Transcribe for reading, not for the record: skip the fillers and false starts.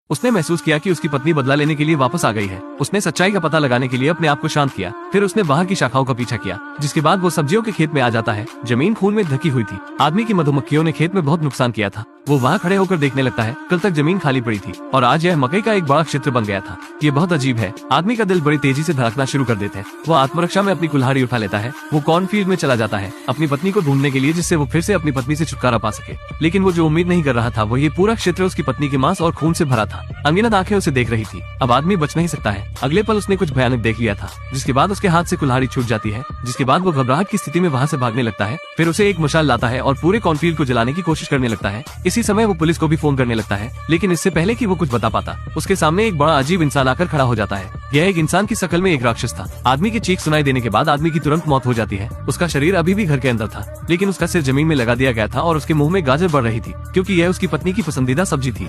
उसने महसूस किया कि उसकी पत्नी बदला लेने के लिए वापस आ गई है। उसने सच्चाई का पता लगाने के लिए अपने आप को शांत किया। फिर उसने बाहर की शाखाओं का पीछा किया, जिसके बाद वो सब्जियों के खेत में आ जाता है। जमीन खून में ढकी हुई थी। आदमी की मधुमक्खियों ने खेत में बहुत नुकसान किया था। वो वहाँ खड़े होकर देखने लगता है। कल तक जमीन खाली पड़ी थी और आज यह मकई का एक बड़ा क्षेत्र बन गया था। ये बहुत अजीब है। आदमी का दिल बड़ी तेजी से धड़कना शुरू कर देता है। वो आत्मरक्षा में अपनी कुल्हाड़ी उठा लेता है। वो कॉर्नफील्ड में चला जाता है अपनी पत्नी को ढूंढने के लिए, जिससे वो फिर से अपनी पत्नी से छुटकारा पा सके। लेकिन वो जो उम्मीद नहीं कर रहा था वो ये पूरा क्षेत्र उसकी पत्नी के मांस और खून से भरा था। अनगिनत आंखें उसे देख रही थी। अब आदमी बच नहीं सकता है। अगले पल उसने कुछ भयानक देख लिया था, जिसके बाद उसके हाथ से कुल्हाड़ी छूट जाती है। जिसके बाद वो घबराहट की स्थिति में वहाँ से भागने लगता है। फिर उसे एक मशाल लाता है और पूरे कॉर्नफील्ड को जलाने की कोशिश करने लगता है। इसी समय वो पुलिस को भी फोन करने लगता है, लेकिन इससे पहले कि वो कुछ बता पाता, उसके सामने एक बड़ा अजीब इंसान आकर खड़ा हो जाता है। यह एक इंसान की शक्ल में एक राक्षस था। आदमी की चीख सुनाई देने के बाद आदमी की तुरंत मौत हो जाती है। उसका शरीर अभी भी घर के अंदर था, लेकिन उसका सिर जमीन में लगा दिया गया था और उसके मुंह में गाजर बढ़ रही थी, क्योंकि यह उसकी पत्नी की पसंदीदा सब्जी थी।